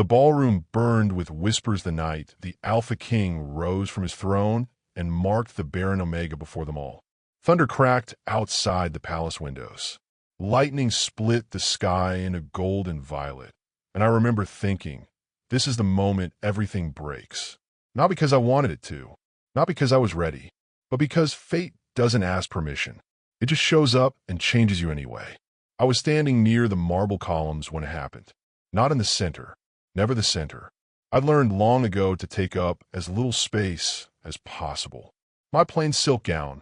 The ballroom burned with whispers the night. The Alpha King rose from his throne and marked the Baron Omega before them all. Thunder cracked outside the palace windows. Lightning split the sky into gold and violet. And I remember thinking, this is the moment everything breaks. Not because I wanted it to, not because I was ready, but because fate doesn't ask permission. It just shows up and changes you anyway. I was standing near the marble columns when it happened. Not in the center, never the center. I'd learned long ago to take up as little space as possible. My plain silk gown,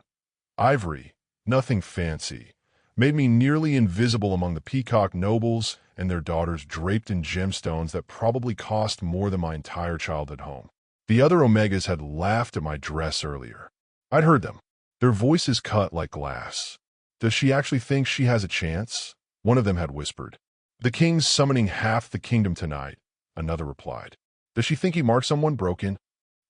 ivory, nothing fancy, made me nearly invisible among the peacock nobles and their daughters draped in gemstones that probably cost more than my entire childhood home. The other Omegas had laughed at my dress earlier. I'd heard them, their voices cut like glass. Does she actually think she has a chance? One of them had whispered. The king's summoning half the kingdom tonight, another replied. Does she think he marked someone broken?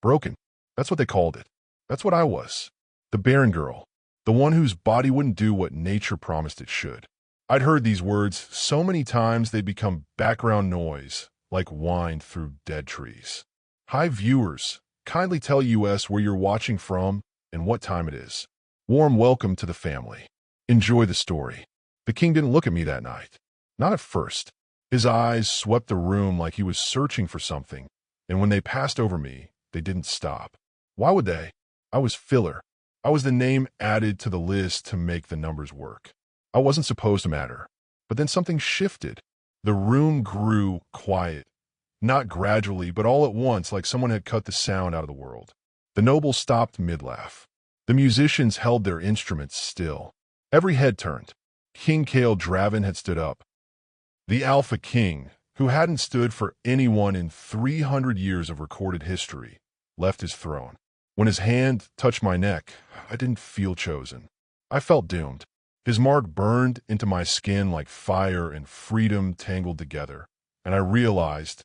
Broken. That's what they called it. That's what I was. The barren girl. The one whose body wouldn't do what nature promised it should. I'd heard these words so many times they'd become background noise, like wind through dead trees. Hi viewers, kindly tell us where you're watching from and what time it is. Warm welcome to the family. Enjoy the story. The king didn't look at me that night. Not at first. His eyes swept the room like he was searching for something, and when they passed over me, they didn't stop. Why would they? I was filler. I was the name added to the list to make the numbers work. I wasn't supposed to matter. But then something shifted. The room grew quiet. Not gradually, but all at once, like someone had cut the sound out of the world. The nobles stopped mid-laugh. The musicians held their instruments still. Every head turned. King Kale Draven had stood up. The Alpha King, who hadn't stood for anyone in 300 years of recorded history, left his throne. When his hand touched my neck, I didn't feel chosen. I felt doomed. His mark burned into my skin like fire and freedom tangled together, and I realized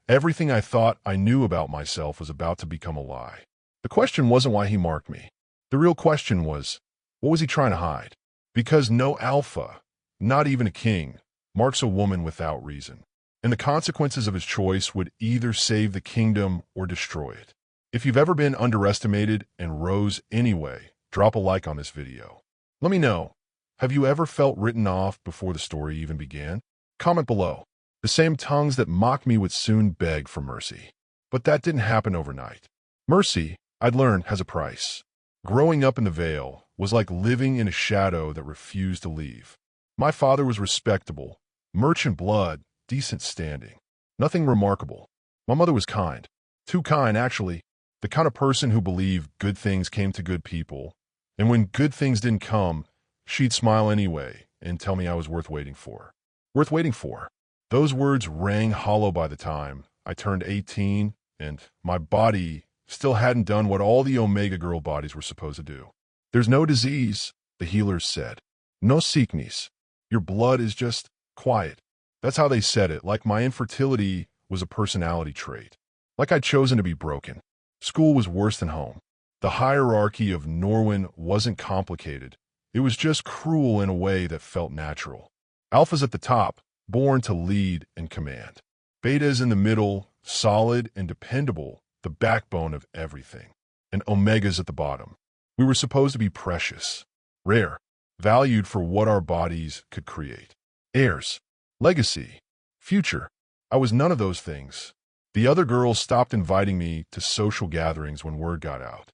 everything I thought I knew about myself was about to become a lie. The question wasn't why he marked me. The real question was, what was he trying to hide? Because no alpha, not even a king, marks a woman without reason, and the consequences of his choice would either save the kingdom or destroy it. If you've ever been underestimated and rose anyway, drop a like on this video. Let me know, have you ever felt written off before the story even began? Comment below. The same tongues that mocked me would soon beg for mercy. But that didn't happen overnight. Mercy, I'd learned, has a price. Growing up in the Vale was like living in a shadow that refused to leave. My father was respectable, merchant blood, decent standing. Nothing remarkable. My mother was kind. Too kind, actually. The kind of person who believed good things came to good people. And when good things didn't come, she'd smile anyway and tell me I was worth waiting for. Worth waiting for. Those words rang hollow by the time I turned 18, and my body still hadn't done what all the Omega girl bodies were supposed to do. There's no disease, the healers said. No sickness. Your blood is just quiet. That's how they said it, like my infertility was a personality trait. Like I'd chosen to be broken. School was worse than home. The hierarchy of Norwin wasn't complicated. It was just cruel in a way that felt natural. Alphas at the top, born to lead and command. Betas in the middle, solid and dependable, the backbone of everything. And Omegas at the bottom. We were supposed to be precious, rare, valued for what our bodies could create. Heirs, legacy, future. I was none of those things. The other girls stopped inviting me to social gatherings when word got out.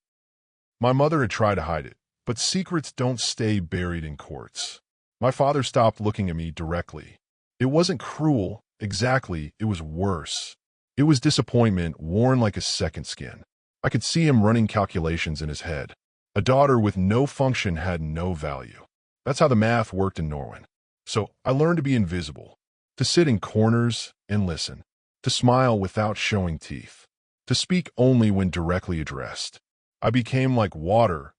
My mother had tried to hide it, but secrets don't stay buried in courts. My father stopped looking at me directly. It wasn't cruel, exactly, it was worse. It was disappointment worn like a second skin. I could see him running calculations in his head. A daughter with no function had no value. That's how the math worked in Norwin. So I learned to be invisible, to sit in corners and listen, to smile without showing teeth, to speak only when directly addressed. I became like water.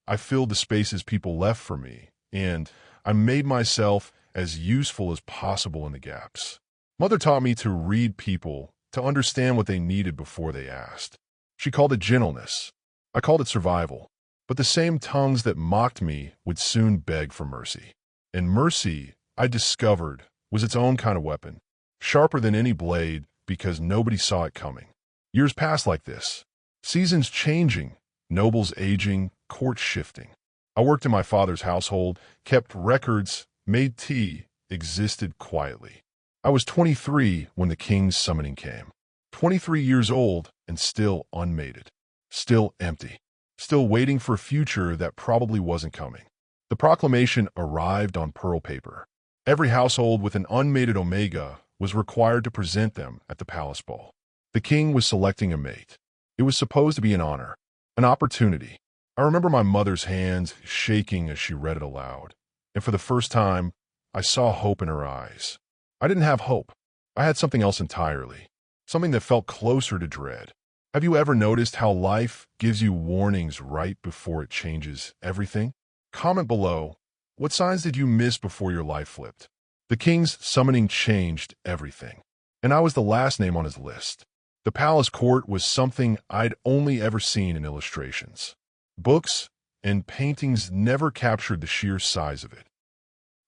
I filled the spaces people left for me, and I made myself as useful as possible in the gaps. Mother taught me to read people, to understand what they needed before they asked. She called it gentleness. I called it survival. But the same tongues that mocked me would soon beg for mercy. And mercy, I discovered, was its own kind of weapon, sharper than any blade, because nobody saw it coming. Years passed like this. Seasons changing, nobles aging, courts shifting. I worked in my father's household, kept records, made tea, existed quietly. I was 23 when the king's summoning came. 23 years old and still unmated. Still empty. Still waiting for a future that probably wasn't coming. The proclamation arrived on pearl paper. Every household with an unmated Omega was required to present them at the palace ball. The king was selecting a mate. It was supposed to be an honor, an opportunity. I remember my mother's hands shaking as she read it aloud, and for the first time, I saw hope in her eyes. I didn't have hope. I had something else entirely, something that felt closer to dread. Have you ever noticed how life gives you warnings right before it changes everything? Comment below, what signs did you miss before your life flipped? The king's summoning changed everything, and I was the last name on his list. The palace court was something I'd only ever seen in illustrations. Books and paintings never captured the sheer size of it.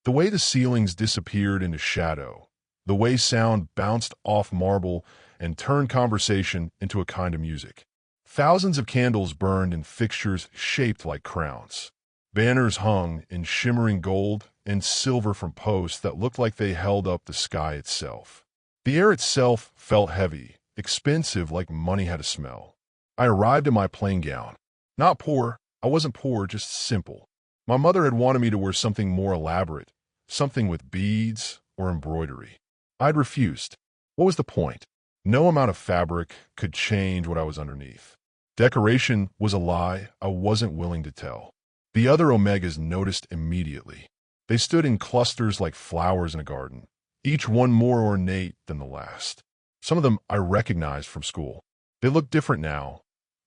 The way the ceilings disappeared into shadow, the way sound bounced off marble and turned conversation into a kind of music. Thousands of candles burned in fixtures shaped like crowns. Banners hung in shimmering gold and silver from posts that looked like they held up the sky itself. The air itself felt heavy, expensive, like money had a smell. I arrived in my plain gown. Not poor, I wasn't poor, just simple. My mother had wanted me to wear something more elaborate, something with beads or embroidery. I'd refused. What was the point? No amount of fabric could change what I was underneath. Decoration was a lie I wasn't willing to tell. The other Omegas noticed immediately. They stood in clusters like flowers in a garden, each one more ornate than the last. Some of them I recognized from school. They looked different now,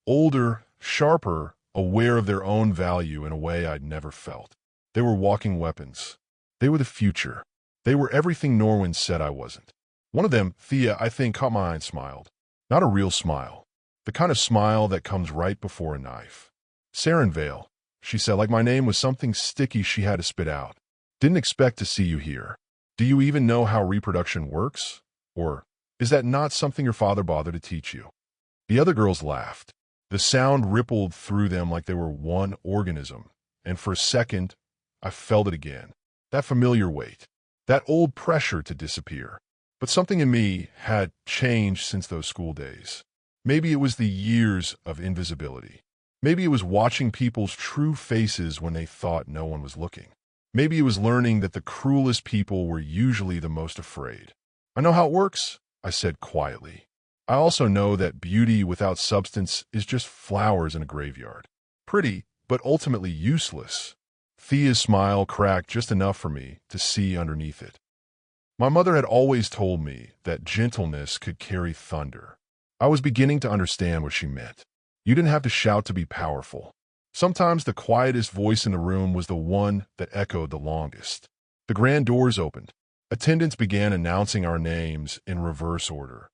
older, sharper, aware of their own value in a way I'd never felt. They were walking weapons. They were the future. They were everything Norwin said I wasn't. One of them, Thea, I think, caught my eye and smiled. Not a real smile. The kind of smile that comes right before a knife. Saren Vale, she said, like my name was something sticky she had to spit out. Didn't expect to see you here. Do you even know how reproduction works? Or is that not something your father bothered to teach you? The other girls laughed. The sound rippled through them like they were one organism, and for a second, I felt it again. That familiar weight. That old pressure to disappear. But something in me had changed since those school days. Maybe it was the years of invisibility. Maybe it was watching people's true faces when they thought no one was looking. Maybe it was learning that the cruelest people were usually the most afraid. I know how it works, I said quietly. I also know that beauty without substance is just flowers in a graveyard. Pretty, but ultimately useless. Thea's smile cracked just enough for me to see underneath it. My mother had always told me that gentleness could carry thunder. I was beginning to understand what she meant. You didn't have to shout to be powerful. Sometimes the quietest voice in the room was the one that echoed the longest. The grand doors opened. Attendants began announcing our names in reverse order.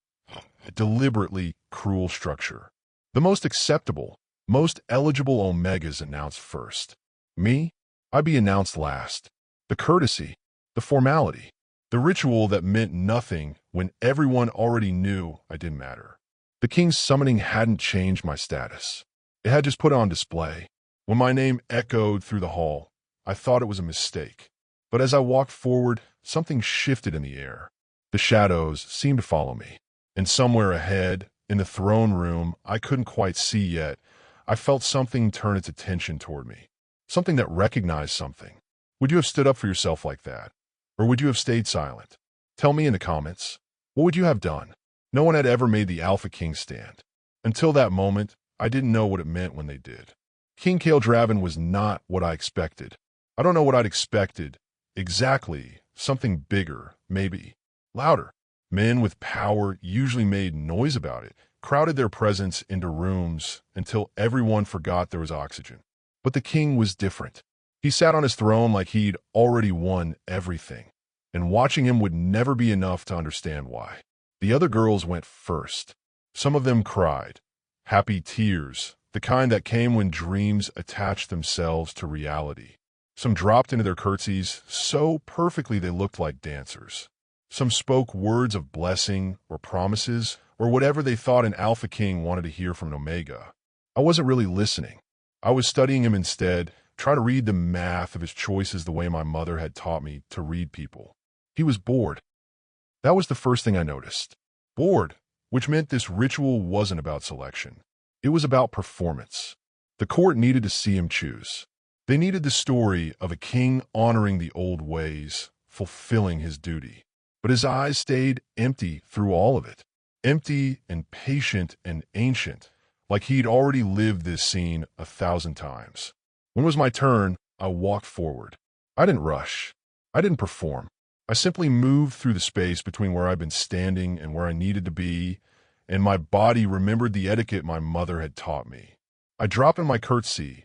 A deliberately cruel structure. The most acceptable, most eligible Omegas announced first. Me? I'd be announced last. The courtesy, the formality, the ritual that meant nothing when everyone already knew I didn't matter. The king's summoning hadn't changed my status. It had just put on display. When my name echoed through the hall, I thought it was a mistake. But as I walked forward, something shifted in the air. The shadows seemed to follow me. And somewhere ahead, in the throne room I couldn't quite see yet, I felt something turn its attention toward me. Something that recognized something. Would you have stood up for yourself like that? Or would you have stayed silent? Tell me in the comments. What would you have done? No one had ever made the Alpha King stand. Until that moment, I didn't know what it meant when they did. King Kale was not what I expected. I don't know what I'd expected. Exactly. Something bigger, maybe. Louder. Men with power usually made noise about it, crowded their presence into rooms until everyone forgot there was oxygen. But the king was different. He sat on his throne like he'd already won everything, and watching him would never be enough to understand why. The other girls went first. Some of them cried. Happy tears, the kind that came when dreams attached themselves to reality. Some dropped into their curtsies so perfectly they looked like dancers. Some spoke words of blessing or promises or whatever they thought an Alpha King wanted to hear from an Omega. I wasn't really listening. I was studying him instead, trying to read the math of his choices the way my mother had taught me to read people. He was bored. That was the first thing I noticed. Bored, which meant this ritual wasn't about selection. It was about performance. The court needed to see him choose. They needed the story of a king honoring the old ways, fulfilling his duty. But his eyes stayed empty through all of it. Empty and patient and ancient, like he'd already lived this scene 1,000 times. When it was my turn, I walked forward. I didn't rush. I didn't perform. I simply moved through the space between where I'd been standing and where I needed to be, and my body remembered the etiquette my mother had taught me. I dropped in my curtsy,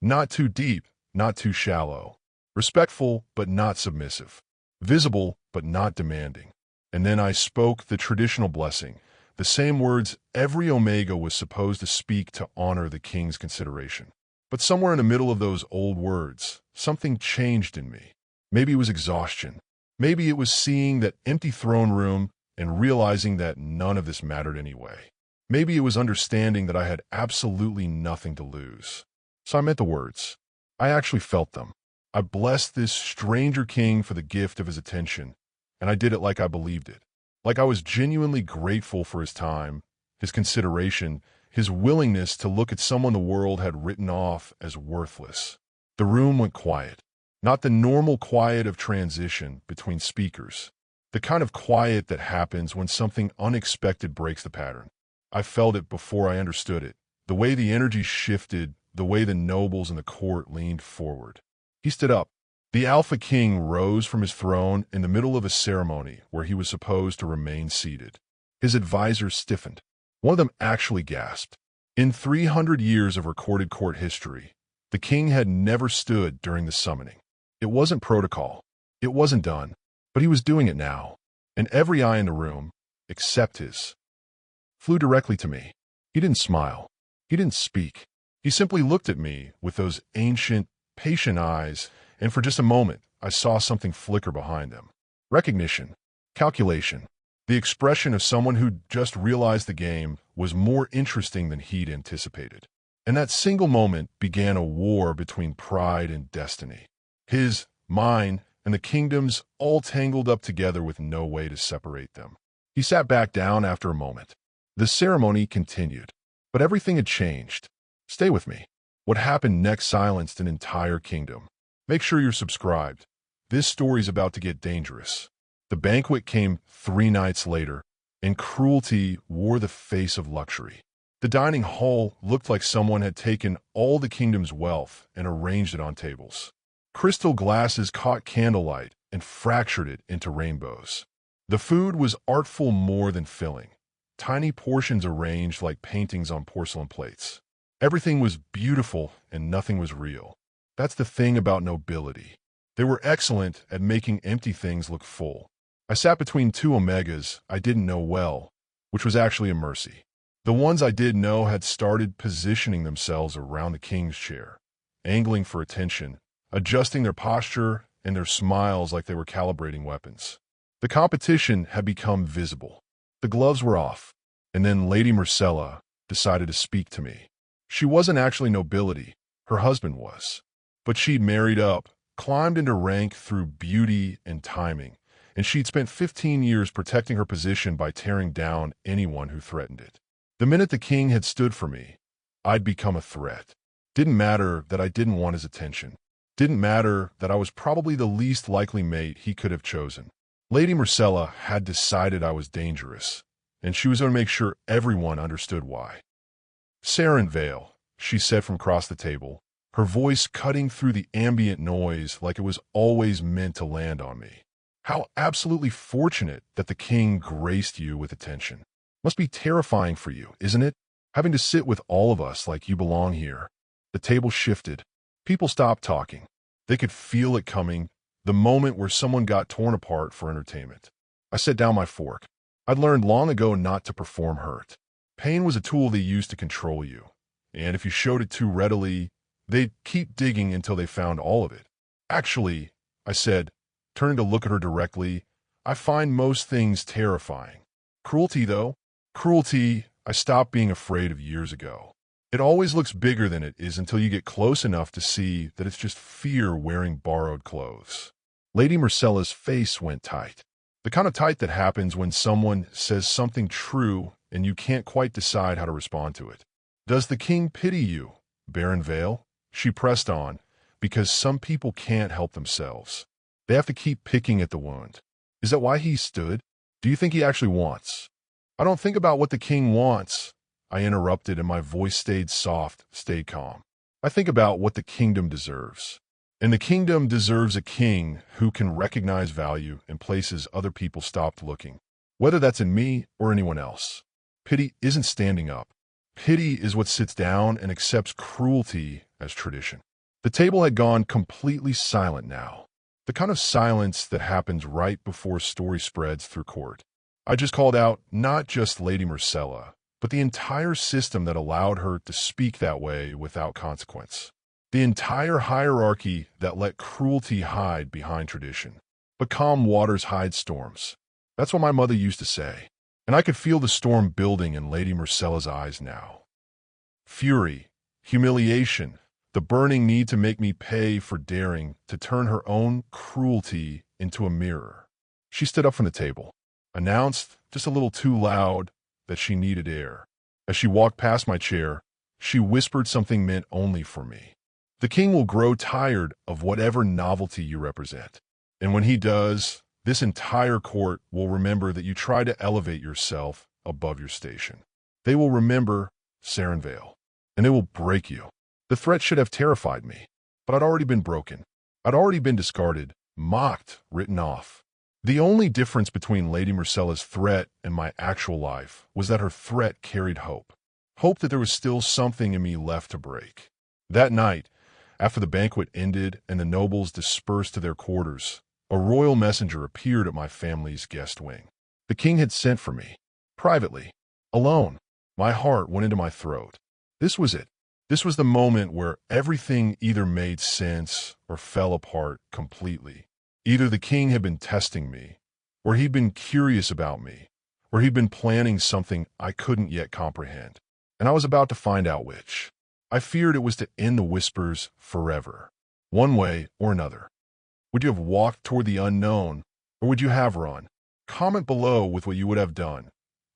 not too deep, not too shallow, respectful but not submissive, visible but not demanding. And then I spoke the traditional blessing, the same words every Omega was supposed to speak to honor the king's consideration. But somewhere in the middle of those old words, something changed in me. Maybe it was exhaustion. Maybe it was seeing that empty throne room and realizing that none of this mattered anyway. Maybe it was understanding that I had absolutely nothing to lose. So I meant the words. I actually felt them. I blessed this stranger king for the gift of his attention, and I did it like I believed it. Like I was genuinely grateful for his time, his consideration, his willingness to look at someone the world had written off as worthless. The room went quiet. Not the normal quiet of transition between speakers. The kind of quiet that happens when something unexpected breaks the pattern. I felt it before I understood it. The way the energy shifted, the way the nobles in the court leaned forward. He stood up. The Alpha King rose from his throne in the middle of a ceremony where he was supposed to remain seated. His advisors stiffened. One of them actually gasped. In 300 years of recorded court history, the king had never stood during the summoning. It wasn't protocol. It wasn't done. But he was doing it now. And every eye in the room, except his, flew directly to me. He didn't smile. He didn't speak. He simply looked at me with those ancient, patient eyes, and for just a moment, I saw something flicker behind them. Recognition. Calculation. The expression of someone who just realized the game was more interesting than he'd anticipated. And that single moment began a war between pride and destiny. His, mine, and the kingdoms all tangled up together with no way to separate them. He sat back down after a moment. The ceremony continued, but everything had changed. Stay with me. What happened next silenced an entire kingdom. Make sure you're subscribed. This story's about to get dangerous. The banquet came 3 nights later, and cruelty wore the face of luxury. The dining hall looked like someone had taken all the kingdom's wealth and arranged it on tables. Crystal glasses caught candlelight and fractured it into rainbows. The food was artful more than filling. Tiny portions arranged like paintings on porcelain plates. Everything was beautiful and nothing was real. That's the thing about nobility. They were excellent at making empty things look full. I sat between 2 Omegas I didn't know well, which was actually a mercy. The ones I did know had started positioning themselves around the king's chair, angling for attention, adjusting their posture and their smiles like they were calibrating weapons. The competition had become visible. The gloves were off, and then Lady Marcella decided to speak to me. She wasn't actually nobility, her husband was. But she'd married up, climbed into rank through beauty and timing, and she'd spent 15 years protecting her position by tearing down anyone who threatened it. The minute the king had stood for me, I'd become a threat. Didn't matter that I didn't want his attention. Didn't matter that I was probably the least likely mate he could have chosen. Lady Marcella had decided I was dangerous, and she was going to make sure everyone understood why. Saren Vale, she said from across the table, her voice cutting through the ambient noise like it was always meant to land on me. How absolutely fortunate that the king graced you with attention. Must be terrifying for you, isn't it? Having to sit with all of us like you belong here. The table shifted. People stopped talking. They could feel it coming, the moment where someone got torn apart for entertainment. I set down my fork. I'd learned long ago not to perform hurt. Pain was a tool they used to control you, and if you showed it too readily, they'd keep digging until they found all of it. Actually, I said, turning to look at her directly, I find most things terrifying. Cruelty, though, cruelty, I stopped being afraid of years ago. It always looks bigger than it is until you get close enough to see that it's just fear wearing borrowed clothes. Lady Marcella's face went tight. The kind of tight that happens when someone says something true and you can't quite decide how to respond to it. Does the king pity you, Baron Vale? She pressed on, because some people can't help themselves. They have to keep picking at the wound. Is that why he stood? Do you think he actually wants? I don't think about what the king wants, I interrupted, and my voice stayed soft, stayed calm. I think about what the kingdom deserves. And the kingdom deserves a king who can recognize value in places other people stopped looking, whether that's in me or anyone else. Pity isn't standing up. Pity is what sits down and accepts cruelty as tradition. The table had gone completely silent now. The kind of silence that happens right before a story spreads through court. I just called out not just Lady Marcella, but the entire system that allowed her to speak that way without consequence. The entire hierarchy that let cruelty hide behind tradition. But calm waters hide storms. That's what my mother used to say. And I could feel the storm building in Lady Marcella's eyes now. Fury, humiliation, the burning need to make me pay for daring to turn her own cruelty into a mirror. She stood up from the table, announced, just a little too loud, that she needed air. As she walked past my chair, she whispered something meant only for me. The king will grow tired of whatever novelty you represent. And when he does, this entire court will remember that you tried to elevate yourself above your station. They will remember Sarenvale, and they will break you. The threat should have terrified me, but I'd already been broken. I'd already been discarded, mocked, written off. The only difference between Lady Marcella's threat and my actual life was that her threat carried hope. Hope that there was still something in me left to break. That night, after the banquet ended and the nobles dispersed to their quarters, a royal messenger appeared at my family's guest wing. The king had sent for me, privately, alone. My heart went into my throat. This was it. This was the moment where everything either made sense or fell apart completely. Either the king had been testing me, or he'd been curious about me, or he'd been planning something I couldn't yet comprehend. And I was about to find out which. I feared it was to end the whispers forever, one way or another. Would you have walked toward the unknown, or would you have run? Comment below with what you would have done,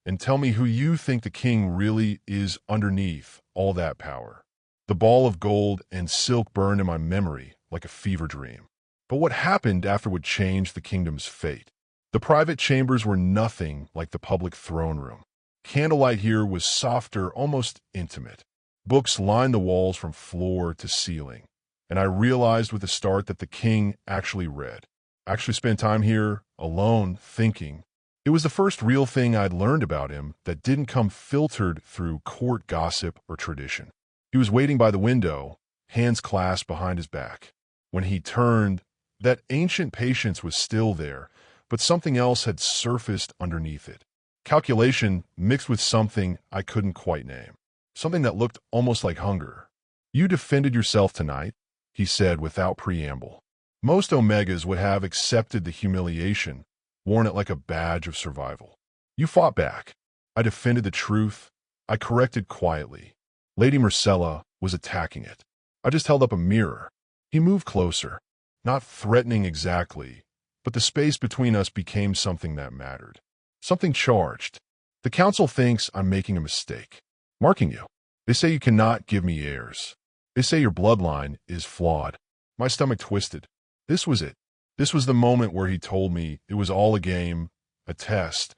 and tell me who you think the king really is underneath all that power. The ball of gold and silk burned in my memory like a fever dream. But what happened after would change the kingdom's fate. The private chambers were nothing like the public throne room. Candlelight here was softer, almost intimate. Books lined the walls from floor to ceiling, and I realized with a start that the king actually read. Actually spent time here, alone, thinking. It was the first real thing I'd learned about him that didn't come filtered through court gossip or tradition. He was waiting by the window, hands clasped behind his back. When he turned, that ancient patience was still there, but something else had surfaced underneath it. Calculation mixed with something I couldn't quite name. Something that looked almost like hunger. You defended yourself tonight, he said without preamble. Most Omegas would have accepted the humiliation, worn it like a badge of survival. You fought back. I defended the truth. I corrected quietly. Lady Marcella was attacking it. I just held up a mirror. He moved closer. Not threatening exactly, but the space between us became something that mattered. Something charged. The council thinks I'm making a mistake. Marking you. They say you cannot give me heirs. They say your bloodline is flawed. My stomach twisted. This was it. This was the moment where he told me it was all a game, a test,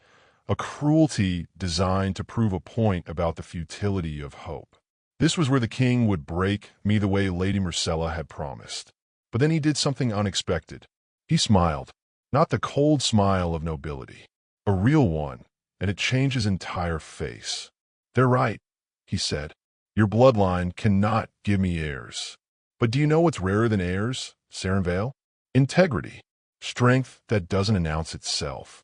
a cruelty designed to prove a point about the futility of hope. This was where the king would break me the way Lady Marcella had promised. But then he did something unexpected. He smiled, not the cold smile of nobility, a real one, and it changed his entire face. They're right, he said. Your bloodline cannot give me heirs. But do you know what's rarer than heirs, Sarenvale? Integrity, strength that doesn't announce itself.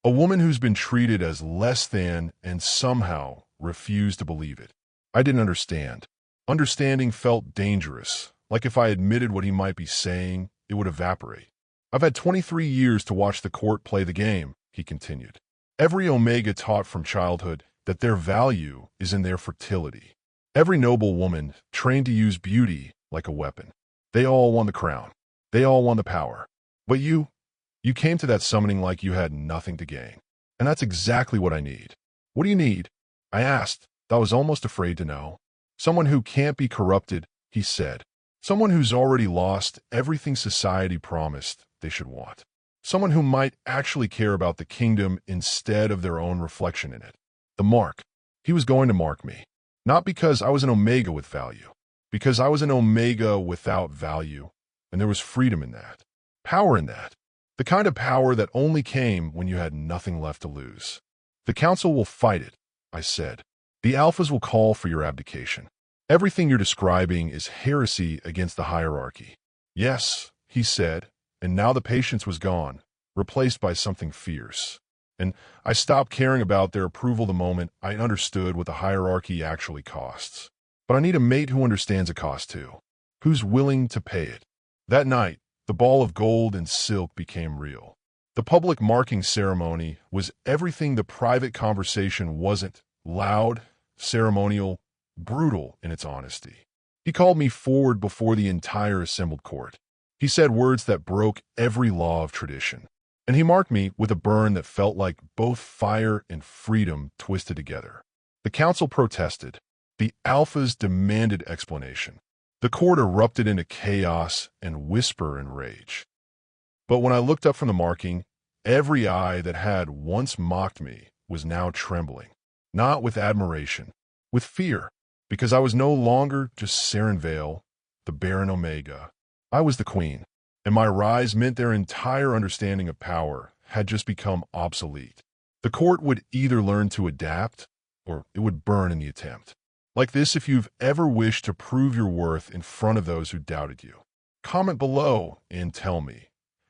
A woman who's been treated as less than and somehow refused to believe it. I didn't understand. Understanding felt dangerous. Like if I admitted what he might be saying, it would evaporate. I've had 23 years to watch the court play the game, he continued. Every Omega taught from childhood that their value is in their fertility. Every noble woman trained to use beauty like a weapon. They all won the crown. They all won the power. But you came to that summoning like you had nothing to gain. And that's exactly what I need. What do you need? I asked. I was almost afraid to know. Someone who can't be corrupted, he said. Someone who's already lost everything society promised they should want. Someone who might actually care about the kingdom instead of their own reflection in it. The mark. He was going to mark me. Not because I was an Omega with value. Because I was an Omega without value. And there was freedom in that. Power in that. The kind of power that only came when you had nothing left to lose. The council will fight it, I said. The alphas will call for your abdication. Everything you're describing is heresy against the hierarchy. Yes, he said, and now the patience was gone, replaced by something fierce. And I stopped caring about their approval the moment I understood what the hierarchy actually costs. But I need a mate who understands a cost too, who's willing to pay it. That night, the ball of gold and silk became real. The public marking ceremony was everything the private conversation wasn't: loud, ceremonial, brutal in its honesty. He called me forward before the entire assembled court. He said words that broke every law of tradition. And he marked me with a burn that felt like both fire and freedom twisted together. The council protested. The alphas demanded explanation. The court erupted into chaos and whisper and rage. But when I looked up from the marking, every eye that had once mocked me was now trembling. Not with admiration, with fear, because I was no longer just Saren Vale, the Baron Omega. I was the queen, and my rise meant their entire understanding of power had just become obsolete. The court would either learn to adapt, or it would burn in the attempt. Like this, if you've ever wished to prove your worth in front of those who doubted you. Comment below and tell me.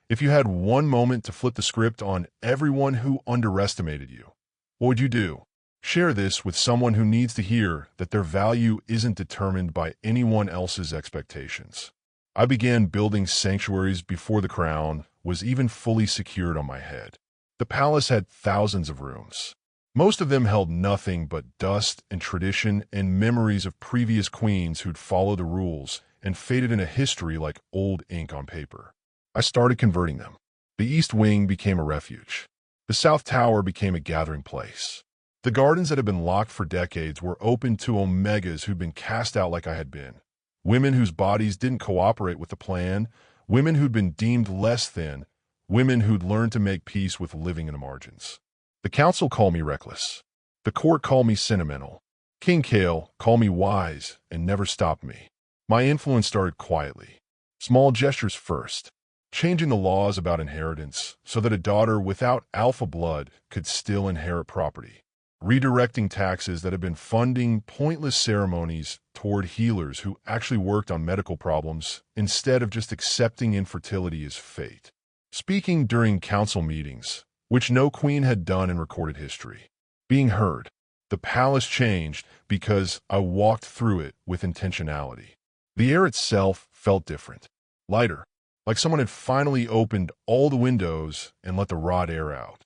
If you had one moment to flip the script on everyone who underestimated you, what would you do? Share this with someone who needs to hear that their value isn't determined by anyone else's expectations. I began building sanctuaries before the crown was even fully secured on my head. The palace had thousands of rooms. Most of them held nothing but dust and tradition and memories of previous queens who'd followed the rules and faded into history like old ink on paper. I started converting them. The East Wing became a refuge. The South Tower became a gathering place. The gardens that had been locked for decades were open to Omegas who'd been cast out like I had been. Women whose bodies didn't cooperate with the plan, women who'd been deemed less than, women who'd learned to make peace with living in the margins. The council called me reckless. The court called me sentimental. King Kale called me wise and never stopped me. My influence started quietly. Small gestures first. Changing the laws about inheritance so that a daughter without alpha blood could still inherit property. Redirecting taxes that had been funding pointless ceremonies toward healers who actually worked on medical problems instead of just accepting infertility as fate. Speaking during council meetings, which no queen had done in recorded history. Being heard. The palace changed because I walked through it with intentionality. The air itself felt different. Lighter. Like someone had finally opened all the windows and let the raw air out.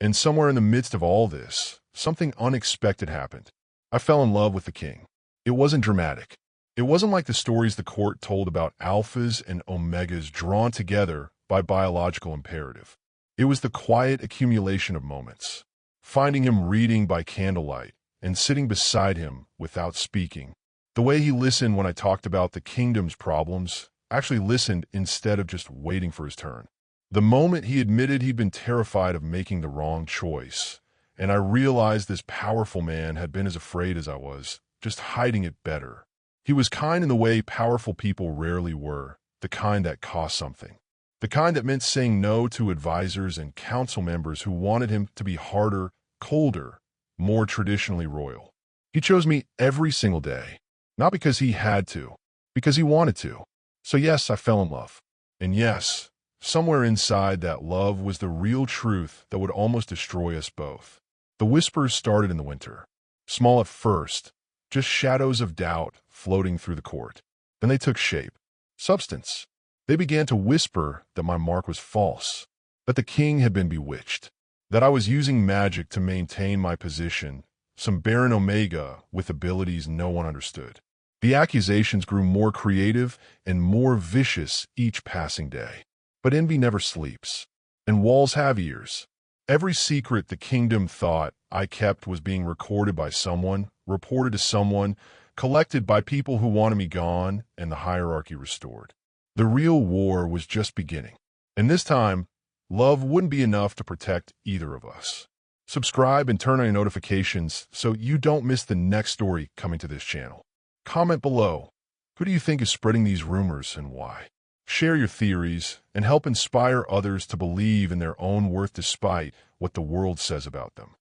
And somewhere in the midst of all this, something unexpected happened. I fell in love with the king. It wasn't dramatic. It wasn't like the stories the court told about alphas and omegas drawn together by biological imperative. It was the quiet accumulation of moments. Finding him reading by candlelight and sitting beside him without speaking. The way he listened when I talked about the kingdom's problems, actually listened instead of just waiting for his turn. The moment he admitted he'd been terrified of making the wrong choice, and I realized this powerful man had been as afraid as I was, just hiding it better. He was kind in the way powerful people rarely were, the kind that cost something. The kind that meant saying no to advisors and council members who wanted him to be harder, colder, more traditionally royal. He chose me every single day, not because he had to, because he wanted to. So yes, I fell in love. And yes, somewhere inside that love was the real truth that would almost destroy us both. The whispers started in the winter. Small at first, just shadows of doubt floating through the court. Then they took shape. Substance. They began to whisper that my mark was false, that the king had been bewitched, that I was using magic to maintain my position, some Baron Omega with abilities no one understood. The accusations grew more creative and more vicious each passing day. But envy never sleeps, and walls have ears. Every secret the kingdom thought I kept was being recorded by someone, reported to someone, collected by people who wanted me gone, and the hierarchy restored. The real war was just beginning. And this time, love wouldn't be enough to protect either of us. Subscribe and turn on your notifications so you don't miss the next story coming to this channel. Comment below. Who do you think is spreading these rumors and why? Share your theories and help inspire others to believe in their own worth despite what the world says about them.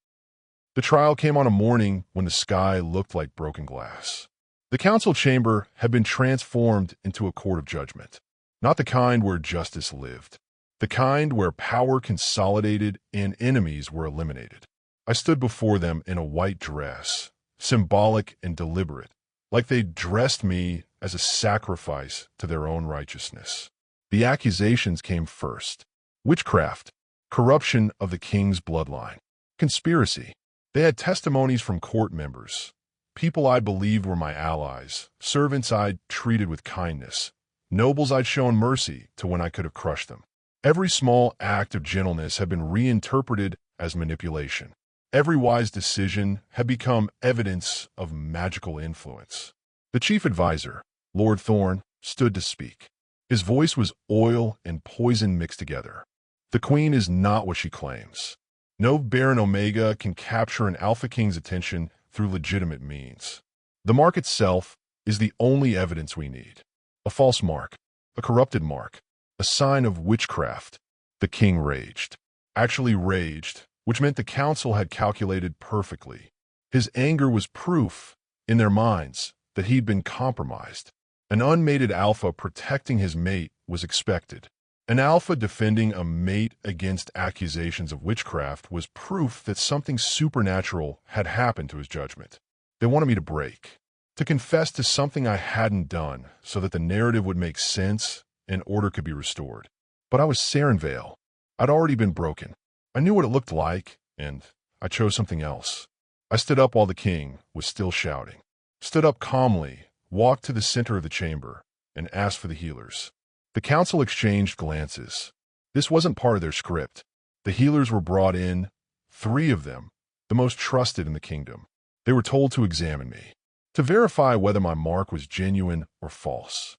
The trial came on a morning when the sky looked like broken glass. The council chamber had been transformed into a court of judgment, not the kind where justice lived, the kind where power consolidated and enemies were eliminated. I stood before them in a white dress, symbolic and deliberate, like they dressed me as a sacrifice to their own righteousness. The accusations came first. Witchcraft, corruption of the king's bloodline, conspiracy. They had testimonies from court members, people I believed were my allies, servants I'd treated with kindness, nobles I'd shown mercy to when I could have crushed them. Every small act of gentleness had been reinterpreted as manipulation. Every wise decision had become evidence of magical influence. The chief advisor, Lord Thorn, stood to speak. His voice was oil and poison mixed together. The queen is not what she claims. No Baron Omega can capture an Alpha King's attention through legitimate means. The mark itself is the only evidence we need. A false mark, a corrupted mark, a sign of witchcraft. The king raged. Actually raged, which meant the council had calculated perfectly. His anger was proof, in their minds, that he'd been compromised. An unmated alpha protecting his mate was expected. An alpha defending a mate against accusations of witchcraft was proof that something supernatural had happened to his judgment. They wanted me to break, to confess to something I hadn't done so that the narrative would make sense and order could be restored. But I was Sarenvale. I'd already been broken. I knew what it looked like, and I chose something else. I stood up while the king was still shouting. Stood up calmly, walked to the center of the chamber, and asked for the healers. The council exchanged glances. This wasn't part of their script. The healers were brought in, 3 of them, the most trusted in the kingdom. They were told to examine me, to verify whether my mark was genuine or false,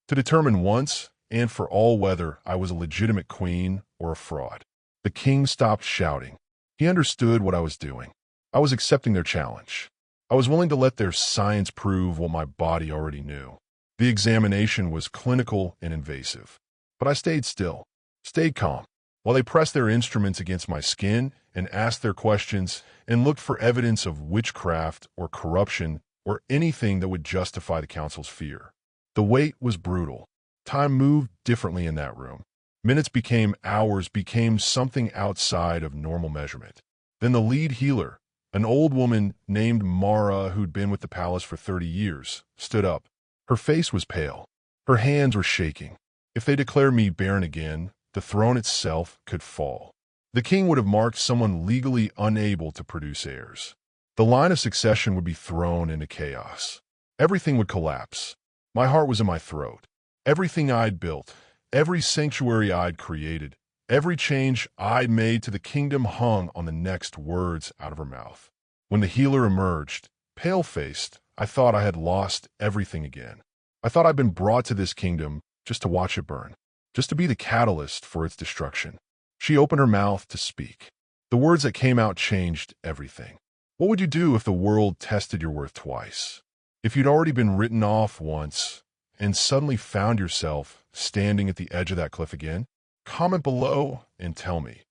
to determine once and for all whether I was a legitimate queen or a fraud. The king stopped shouting. He understood what I was doing. I was accepting their challenge. I was willing to let their science prove what my body already knew. The examination was clinical and invasive, but I stayed still, stayed calm, while they pressed their instruments against my skin and asked their questions and looked for evidence of witchcraft or corruption or anything that would justify the council's fear. The wait was brutal. Time moved differently in that room. Minutes became hours, became something outside of normal measurement. Then the lead healer, an old woman named Mara who'd been with the palace for 30 years, stood up. Her face was pale. Her hands were shaking. If they declared me Baron again, the throne itself could fall. The king would have marked someone legally unable to produce heirs. The line of succession would be thrown into chaos. Everything would collapse. My heart was in my throat. Everything I'd built, every sanctuary I'd created, every change I'd made to the kingdom hung on the next words out of her mouth. When the healer emerged, pale-faced, I thought I had lost everything again. I thought I'd been brought to this kingdom just to watch it burn, just to be the catalyst for its destruction. She opened her mouth to speak. The words that came out changed everything. What would you do if the world tested your worth twice? If you'd already been written off once and suddenly found yourself standing at the edge of that cliff again? Comment below and tell me.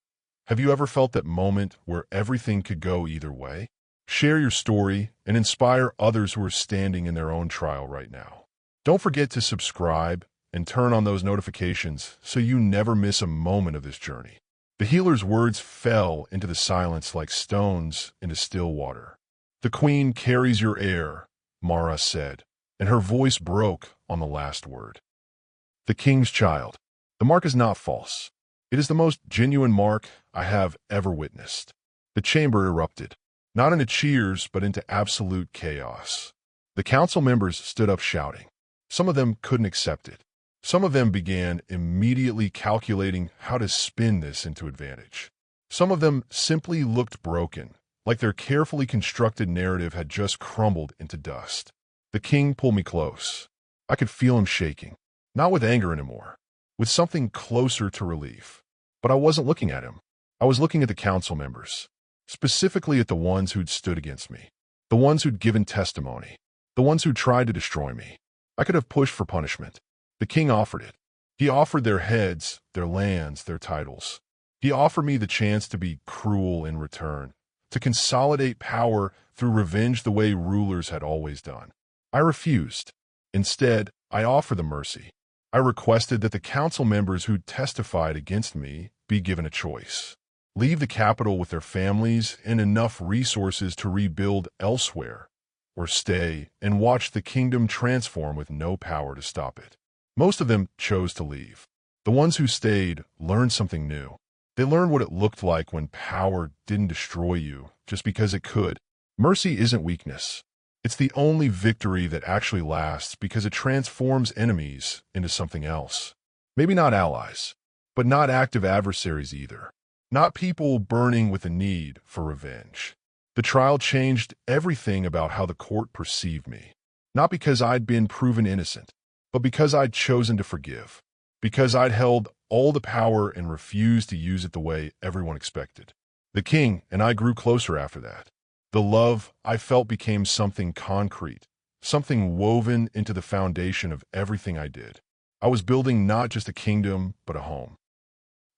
Have you ever felt that moment where everything could go either way? Share your story and inspire others who are standing in their own trial right now. Don't forget to subscribe and turn on those notifications so you never miss a moment of this journey. The healer's words fell into the silence like stones into still water. The queen carries your heir, Mara said, and her voice broke on the last word. The king's child. The mark is not false. It is the most genuine mark I have ever witnessed. The chamber erupted, not into cheers, but into absolute chaos. The council members stood up shouting. Some of them couldn't accept it. Some of them began immediately calculating how to spin this into advantage. Some of them simply looked broken, like their carefully constructed narrative had just crumbled into dust. The king pulled me close. I could feel him shaking, not with anger anymore, with something closer to relief. But I wasn't looking at him. I was looking at the council members, specifically at the ones who'd stood against me, the ones who'd given testimony, the ones who tried to destroy me. I could have pushed for punishment. The king offered it. He offered their heads, their lands, their titles. He offered me the chance to be cruel in return, to consolidate power through revenge the way rulers had always done. I refused. Instead, I offered them mercy. I requested that the council members who testified against me be given a choice. Leave the capital with their families and enough resources to rebuild elsewhere, or stay and watch the kingdom transform with no power to stop it. Most of them chose to leave. The ones who stayed learned something new. They learned what it looked like when power didn't destroy you just because it could. Mercy isn't weakness. It's the only victory that actually lasts because it transforms enemies into something else. Maybe not allies, but not active adversaries either. Not people burning with a need for revenge. The trial changed everything about how the court perceived me. Not because I'd been proven innocent, but because I'd chosen to forgive. Because I'd held all the power and refused to use it the way everyone expected. The king and I grew closer after that. The love I felt became something concrete, something woven into the foundation of everything I did. I was building not just a kingdom, but a home.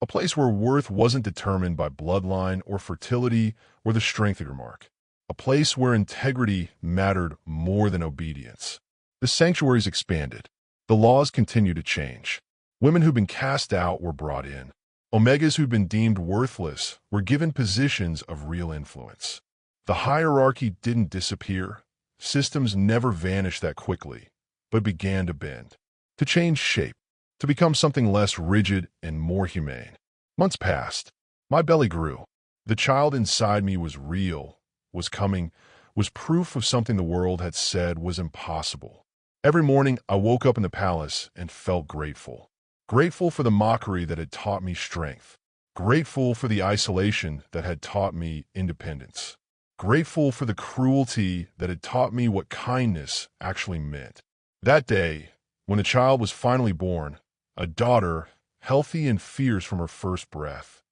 A place where worth wasn't determined by bloodline or fertility or the strength of your mark. A place where integrity mattered more than obedience. The sanctuaries expanded. The laws continued to change. Women who'd been cast out were brought in. Omegas who'd been deemed worthless were given positions of real influence. The hierarchy didn't disappear. Systems never vanished that quickly, but began to bend, to change shape, to become something less rigid and more humane. Months passed. My belly grew. The child inside me was real, was coming, was proof of something the world had said was impossible. Every morning, I woke up in the palace and felt grateful. Grateful for the mockery that had taught me strength. Grateful for the isolation that had taught me independence. Grateful for the cruelty that had taught me what kindness actually meant. That day, when the child was finally born, a daughter, healthy and fierce from her first breath,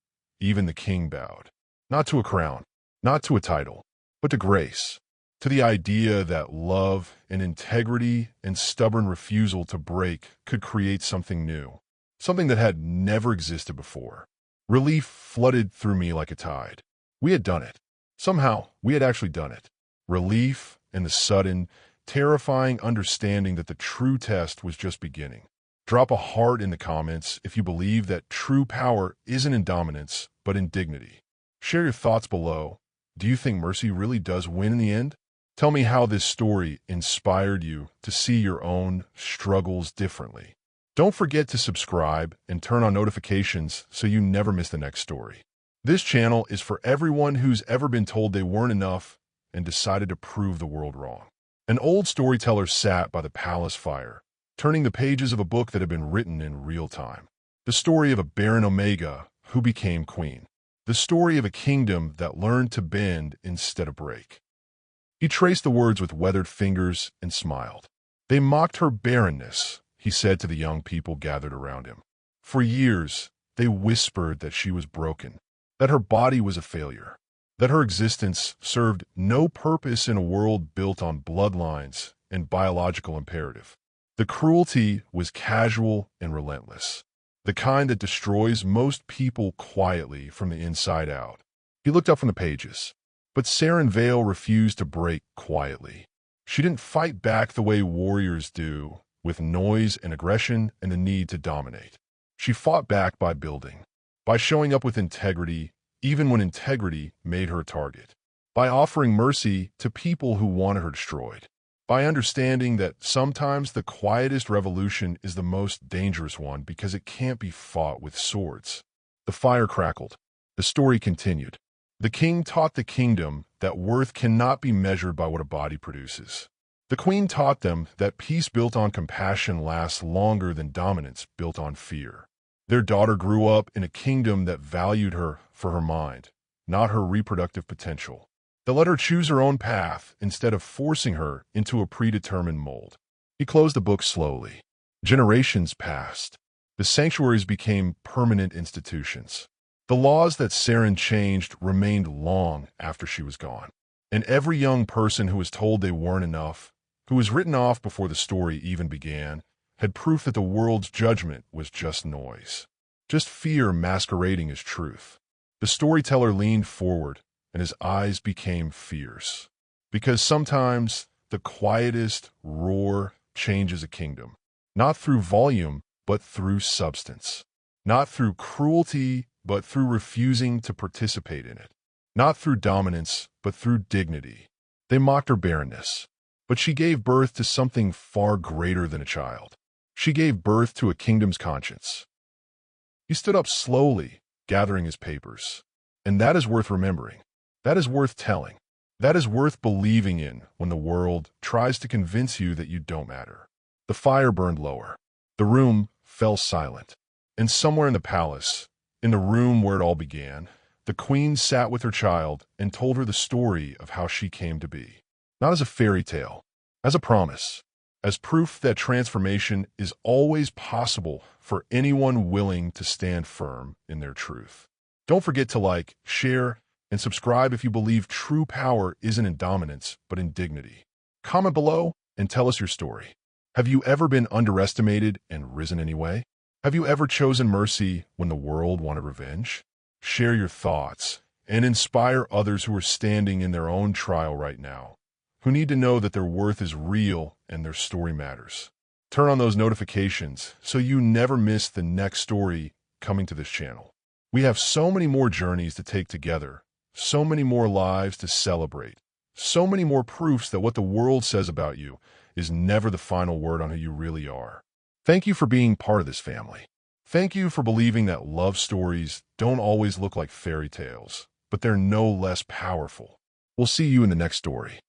even the king bowed. Not to a crown, not to a title, but to grace, to the idea that love and integrity and stubborn refusal to break could create something new, something that had never existed before. Relief flooded through me like a tide. We had done it. Somehow, we had actually done it. Relief and the sudden, terrifying understanding that the true test was just beginning. Drop a heart in the comments if you believe that true power isn't in dominance, but in dignity. Share your thoughts below. Do you think mercy really does win in the end? Tell me how this story inspired you to see your own struggles differently. Don't forget to subscribe and turn on notifications so you never miss the next story. This channel is for everyone who's ever been told they weren't enough and decided to prove the world wrong. An old storyteller sat by the palace fire, turning the pages of a book that had been written in real time. The story of a Baron Omega who became queen. The story of a kingdom that learned to bend instead of break. He traced the words with weathered fingers and smiled. They mocked her barrenness, he said to the young people gathered around him. For years, they whispered that she was broken, that her body was a failure, that her existence served no purpose in a world built on bloodlines and biological imperative. The cruelty was casual and relentless, the kind that destroys most people quietly from the inside out. He looked up from the pages, but Saren Vale refused to break quietly. She didn't fight back the way warriors do, with noise and aggression and the need to dominate. She fought back by building, by showing up with integrity, even when integrity made her a target, by offering mercy to people who wanted her destroyed, by understanding that sometimes the quietest revolution is the most dangerous one because it can't be fought with swords. The fire crackled. The story continued. The king taught the kingdom that worth cannot be measured by what a body produces. The queen taught them that peace built on compassion lasts longer than dominance built on fear. Their daughter grew up in a kingdom that valued her for her mind, not her reproductive potential. They let her choose her own path instead of forcing her into a predetermined mold. He closed the book slowly. Generations passed. The sanctuaries became permanent institutions. The laws that Saren changed remained long after she was gone. And every young person who was told they weren't enough, who was written off before the story even began, had proof that the world's judgment was just noise. Just fear masquerading as truth. The storyteller leaned forward, and his eyes became fierce. Because sometimes the quietest roar changes a kingdom. Not through volume, but through substance. Not through cruelty, but through refusing to participate in it. Not through dominance, but through dignity. They mocked her barrenness, but she gave birth to something far greater than a child. She gave birth to a kingdom's conscience. He stood up slowly, gathering his papers. And that is worth remembering. That is worth telling. That is worth believing in when the world tries to convince you that you don't matter. The fire burned lower. The room fell silent. And somewhere in the palace, in the room where it all began, the queen sat with her child and told her the story of how she came to be. Not as a fairy tale, as a promise, as proof that transformation is always possible for anyone willing to stand firm in their truth. Don't forget to like, share, and subscribe if you believe true power isn't in dominance, but in dignity. Comment below and tell us your story. Have you ever been underestimated and risen anyway? Have you ever chosen mercy when the world wanted revenge? Share your thoughts and inspire others who are standing in their own trial right now, who need to know that their worth is real and their story matters. Turn on those notifications so you never miss the next story coming to this channel. We have so many more journeys to take together, so many more lives to celebrate, so many more proofs that what the world says about you is never the final word on who you really are. Thank you for being part of this family. Thank you for believing that love stories don't always look like fairy tales, but they're no less powerful. We'll see you in the next story.